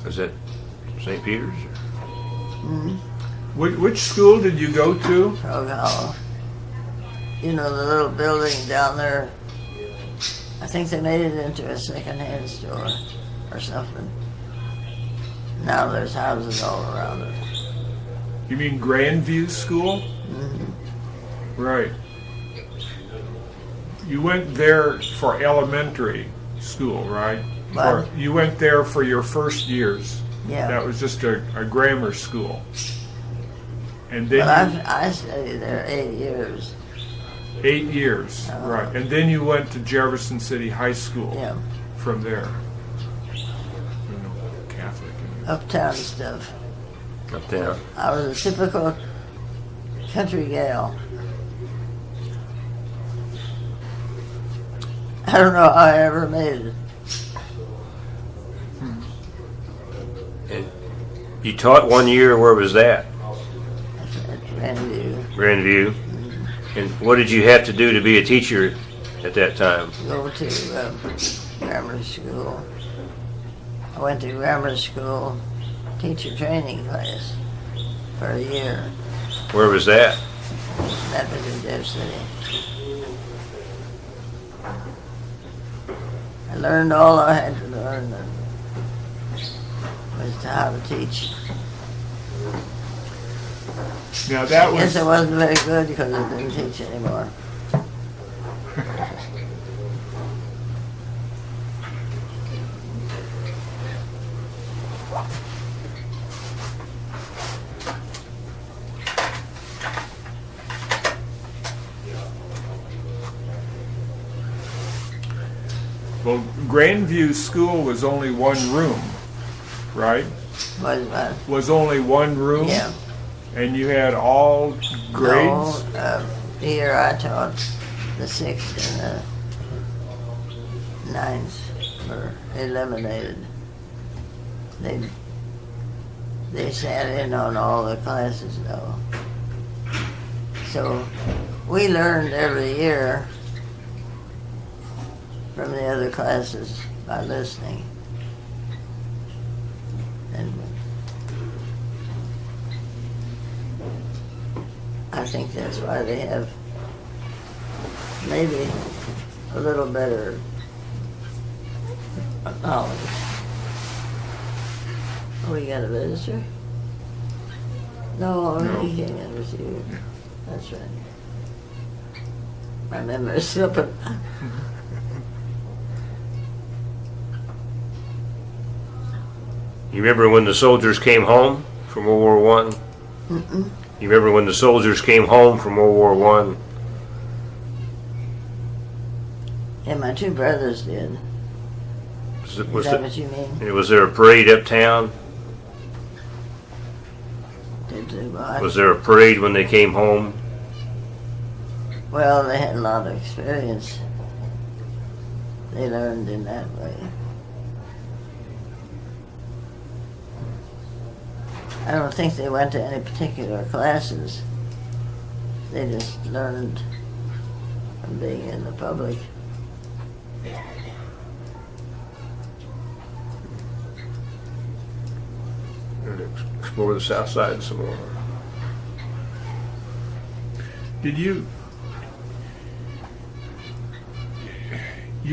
Speaker 3: Is that St. Peter's?
Speaker 2: Mm-hmm.
Speaker 1: Which school did you go to?
Speaker 2: Frog Hollow. You know, the little building down there, I think they made it into a second-hand store or something. Now there's houses all around it.
Speaker 1: You mean Grandview School?
Speaker 2: Mm-hmm.
Speaker 1: Right. You went there for elementary school, right?
Speaker 2: What?
Speaker 1: Or you went there for your first years.
Speaker 2: Yeah.
Speaker 1: That was just a grammar school. And then
Speaker 2: Well, I studied there 8 years.
Speaker 1: 8 years, right. And then you went to Jefferson City High School
Speaker 2: Yeah.
Speaker 1: from there. Catholic.
Speaker 2: Uptown stuff.
Speaker 3: Uptown.
Speaker 2: I was a typical country gal. I don't know how I ever made it.
Speaker 3: And you taught 1 year. Where was that?
Speaker 2: At Grandview.
Speaker 3: Grandview. And what did you have to do to be a teacher at that time?
Speaker 2: Go to grammar school. I went to grammar school teacher training class for a year.
Speaker 3: Where was that?
Speaker 2: That was in Jeff City. I learned all I had to learn was how to teach.
Speaker 1: Now that
Speaker 2: I
Speaker 1: was
Speaker 2: guess I wasn't very good because I didn't teach anymore.
Speaker 1: well, Grandview School was only one room, right? Was only one room.
Speaker 2: Yeah.
Speaker 1: And you had all grades.
Speaker 2: No, here I taught the 6th and the 9th were eliminated. They sat in on all the classes though. So we learned every year from the other classes by listening. And I think that's why they have maybe a little better knowledge. Oh, we got a visitor? No,
Speaker 1: No.
Speaker 2: he came in with you. That's right. My memory's slipping.
Speaker 3: You remember when the soldiers came home from World War One?
Speaker 2: Mm-mm.
Speaker 3: You remember when the soldiers came home from World War One?
Speaker 2: Yeah, my two brothers did.
Speaker 3: Was
Speaker 2: Is that what you mean?
Speaker 3: was there a parade uptown?
Speaker 2: Did they what?
Speaker 3: Was there a parade when they came home?
Speaker 2: Well, they had a lot of experience. They learned in that way. I don't think they went to any particular classes. They just learned from being in the public.
Speaker 3: Explore the South Side some more.
Speaker 1: Did you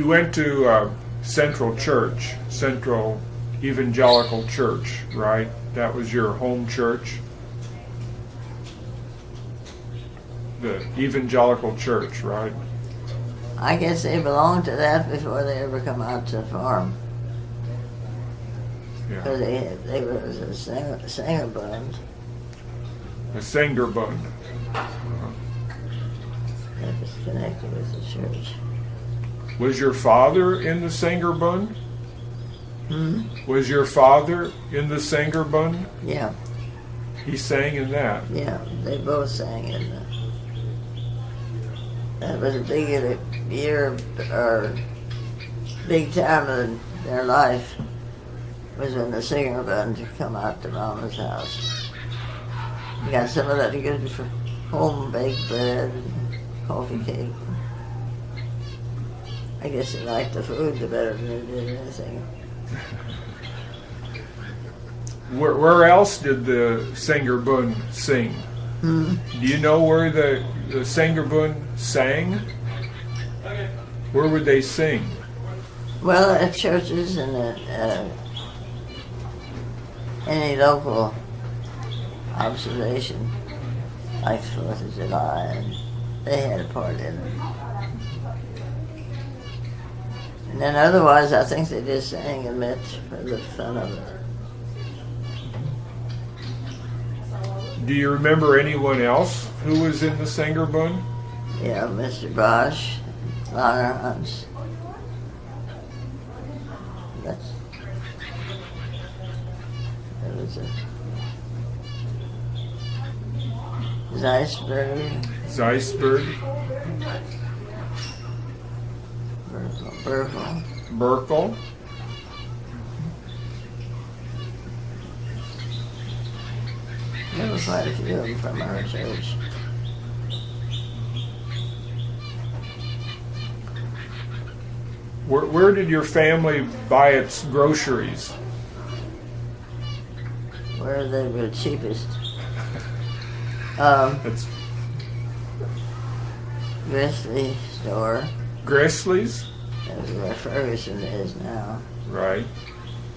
Speaker 1: went to Central Church, Central Evangelical Church, right? That was your home church? The Evangelical Church, right?
Speaker 2: I guess they belonged to that before they ever come out to farm.
Speaker 1: Yeah.
Speaker 2: Because they were a singer band.
Speaker 1: The Sangerbund.
Speaker 2: that was connected with the church.
Speaker 1: Was your father in the Sängerbund? Was your father in the Sängerbund?
Speaker 2: Yeah,
Speaker 1: He sang in that.
Speaker 2: yeah, they both sang in that. That was a big year, or big time in their life, was when the singer band come out to Mama's house. We got some of that good for home baked bread and coffee cake. I guess they liked the food the better than they did anything.
Speaker 1: Where else did the Sängerbund sing? Do you know where the Sängerbund sang? Where would they sing?
Speaker 2: Well, at churches and at any local observation, like 4th of July, and they had a part in it. And then otherwise, I think they just sang and met for the fun of it.
Speaker 1: Do you remember anyone else who was in the Sängerbund?
Speaker 2: Yeah, Mr. Bosch, Langerhans. That was a Zeisberg,
Speaker 1: Zeisberg,
Speaker 2: Burkle.
Speaker 1: Burkle.
Speaker 2: There were quite a few of them from our church.
Speaker 1: Where did your family buy its groceries?
Speaker 2: Where they were cheapest.
Speaker 1: That's
Speaker 2: Grizzly store.
Speaker 1: Grizzlies,
Speaker 2: That's where Ferguson is now.
Speaker 1: right?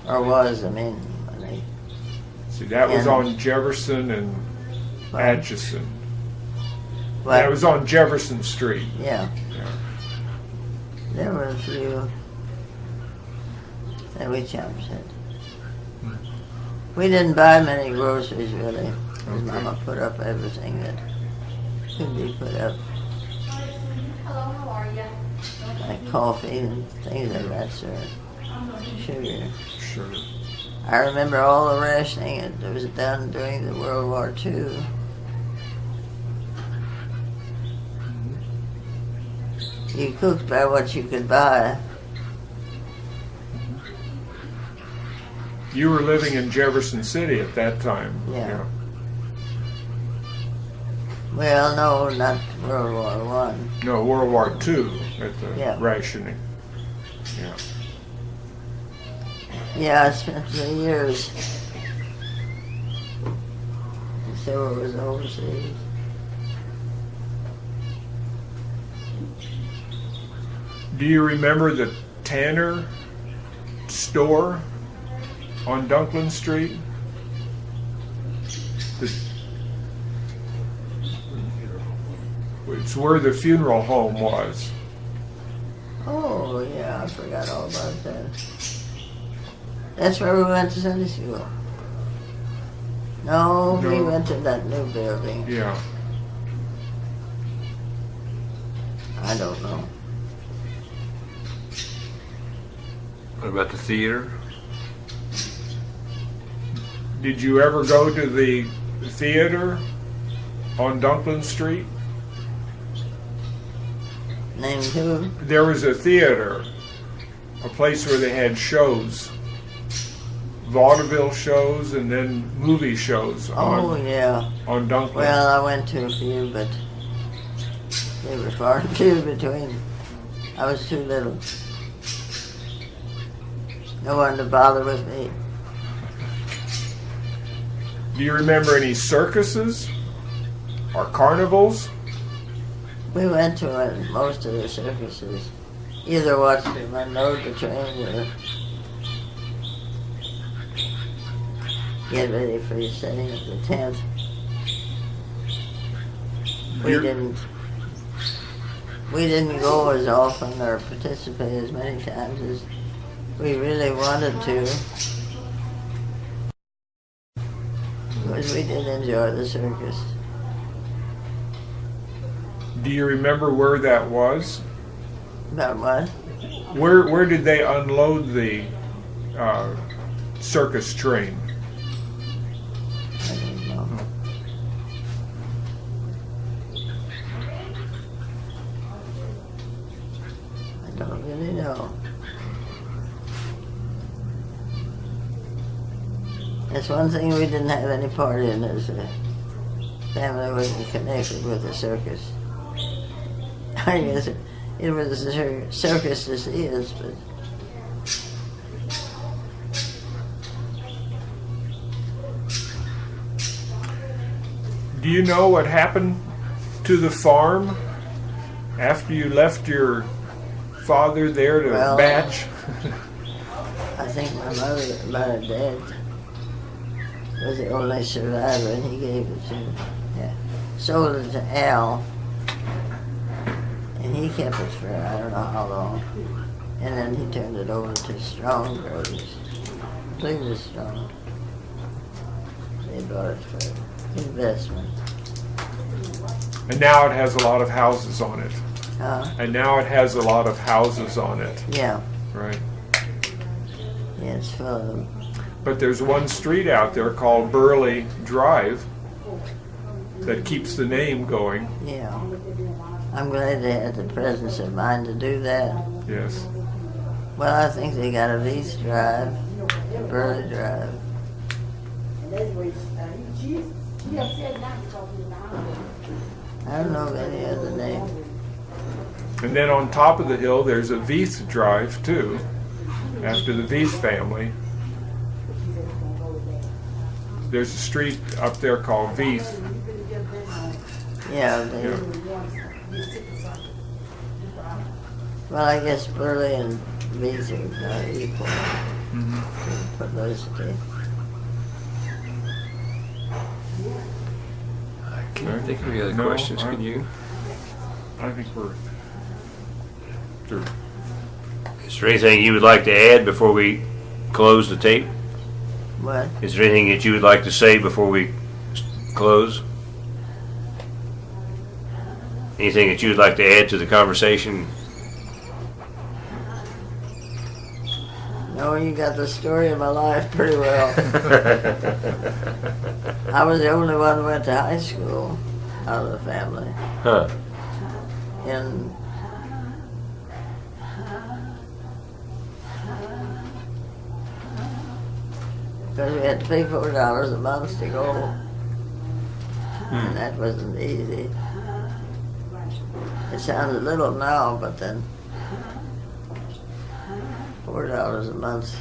Speaker 2: Or was, I mean, when they...
Speaker 1: See, that was
Speaker 2: Yeah.
Speaker 1: on Jefferson and Atchison.
Speaker 2: But,
Speaker 1: That was on Jefferson Street.
Speaker 2: yeah.
Speaker 1: Yeah.
Speaker 2: There were a few that we chopped at. We didn't buy many groceries, really. 'Cause
Speaker 1: Okay.
Speaker 2: Mama put up everything that could be put up.
Speaker 5: Hello, how are you?
Speaker 2: Like coffee and things of that sort. Sugar.
Speaker 1: Sure.
Speaker 2: I remember all the rationing that was done during the World War II. You cooked by what you could buy.
Speaker 1: You were living in Jefferson City at that time.
Speaker 2: Yeah. Well, no, not World War One.
Speaker 1: No, World War II at the
Speaker 2: Yeah.
Speaker 1: rationing. Yeah.
Speaker 2: Yeah, I spent 3 years. And so it was overseas.
Speaker 1: Do you remember the Tanner store on Dunklin Street? It's where the funeral home was.
Speaker 2: Oh, yeah, I forgot all about that. That's where we went to Sunday school. No, we
Speaker 1: No.
Speaker 2: went to that new building.
Speaker 1: Yeah.
Speaker 2: I don't know.
Speaker 3: What about the theater?
Speaker 1: Did you ever go to the theater on Dunklin Street?
Speaker 2: Named who?
Speaker 1: There was a theater, a place where they had shows, vaudeville shows, and then movie shows
Speaker 2: Oh, yeah.
Speaker 1: on Dunklin.
Speaker 2: Well, I went to a few, but they were far and few between. I was too little. No one to bother with me.
Speaker 1: Do you remember any circuses or carnivals?
Speaker 2: We went to most of the circuses. Either watched them unload the train or get ready for the setting of the tent. We
Speaker 1: You're-
Speaker 2: didn't go as often or participate as many times as we really wanted to. Because we did enjoy the circus.
Speaker 1: Do you remember where that was?
Speaker 2: About what?
Speaker 1: Where did they unload the circus train?
Speaker 2: I don't know. I don't really know. That's one thing we didn't have any part in, is the family wasn't connected with the circus. I guess it was a circus as is, but
Speaker 1: Do you know what happened to the farm after you left your father there to
Speaker 2: Well,
Speaker 1: batch?
Speaker 2: I think my dad was the only survivor, and he gave it to, sold it to Al, and he kept it for I don't know how long, and then he turned it over to Strong Brothers, Cleveland Strong. They bought it for investment.
Speaker 1: And now it has a lot of houses on it. And now it has a lot of houses on it,
Speaker 2: Yeah,
Speaker 1: right?
Speaker 2: yeah, it's full of them.
Speaker 1: But there's one street out there called Burley Drive that keeps the name going.
Speaker 2: Yeah. I'm glad they had the presence of mind to do that.
Speaker 1: Yes.
Speaker 2: Well, I think they got a Lease Drive, Burley Drive. I don't know of any other name.
Speaker 1: And then on top of the hill, there's a Vieth Drive too, after the Vieth family. There's a street up there called Vieth.
Speaker 2: Yeah,
Speaker 1: Yeah.
Speaker 2: Well, I guess Burley and Lease are equal. Publicity.
Speaker 3: I can't think of any other
Speaker 1: No,
Speaker 3: questions. Can you?
Speaker 1: I think we're through.
Speaker 3: Is there anything you would like to add before we close the tape?
Speaker 2: What?
Speaker 3: Is there anything that you would like to say before we close? Anything that you would like to add to the conversation?
Speaker 2: No, you got the story of my life pretty well. I was the only one who went to high school out of the family.
Speaker 3: Huh.
Speaker 2: And because we had to pay $4 a month to go, and that wasn't easy. It sounds little now, but then $4 a month.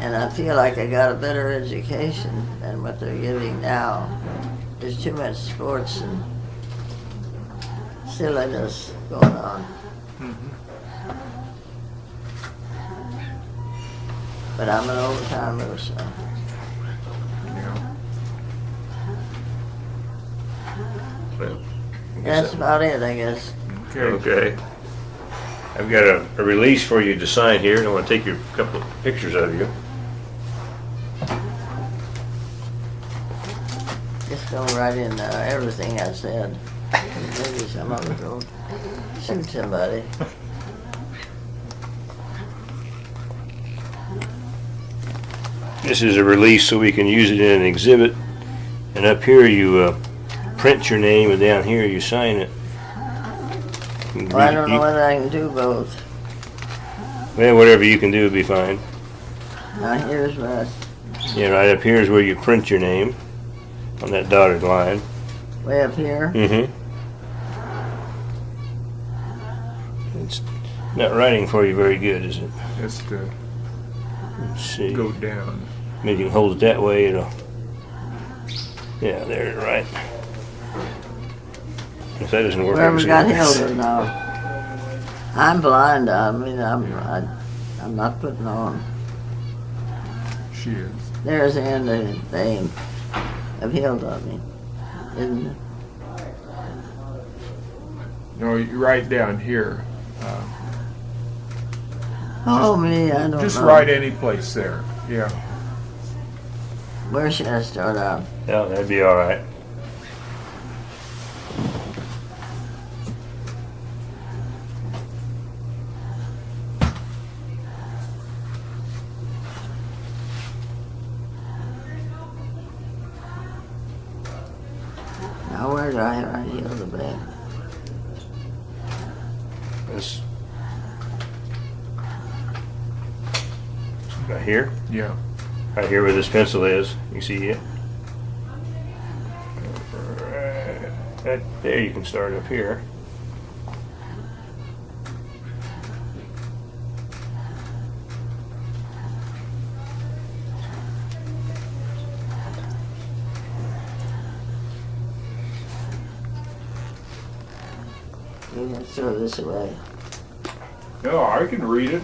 Speaker 2: And I feel like I got a better education than what they're giving now. There's too much sports and silliness going on. But I'm an old timer, so.
Speaker 1: Yeah.
Speaker 3: Well,
Speaker 2: That's about it, I guess.
Speaker 1: Okay.
Speaker 3: okay. I've got a release for you to sign here, and I want to take a couple of pictures of you.
Speaker 2: Just don't write in everything I said. Maybe some of it will shoot somebody.
Speaker 3: This is a release so we can use it in an exhibit. And up here you print your name, and down here you sign it.
Speaker 2: Well, I don't know whether I can do both.
Speaker 3: Well, whatever you can do will be fine.
Speaker 2: Now here's my,
Speaker 3: Yeah, right up here is where you print your name on that dotted line.
Speaker 2: way up here.
Speaker 3: Mm-hmm. It's not writing for you very good, is it?
Speaker 1: Just
Speaker 3: Let's see.
Speaker 1: go down.
Speaker 3: Maybe you can hold it that way. It'll. Yeah, there, right. If that doesn't work,
Speaker 2: Where we got
Speaker 3: Hilda.
Speaker 2: Hilda now. I'm blind. I mean, I'm not putting on.
Speaker 1: She is.
Speaker 2: There's the end of the name of Hilda, I mean, isn't it?
Speaker 1: No, you write down here.
Speaker 2: Oh, me, I don't
Speaker 1: Just
Speaker 2: know.
Speaker 1: write any place there. Yeah.
Speaker 2: Where should I start off?
Speaker 3: Yeah, that'd be all right.
Speaker 2: Now, where do I write Hilda Boehm?
Speaker 3: This right here,
Speaker 1: Yeah.
Speaker 3: right here where this pencil is. You see it? Right there, you can start up here.
Speaker 2: You can throw this away.
Speaker 1: No, I can read it.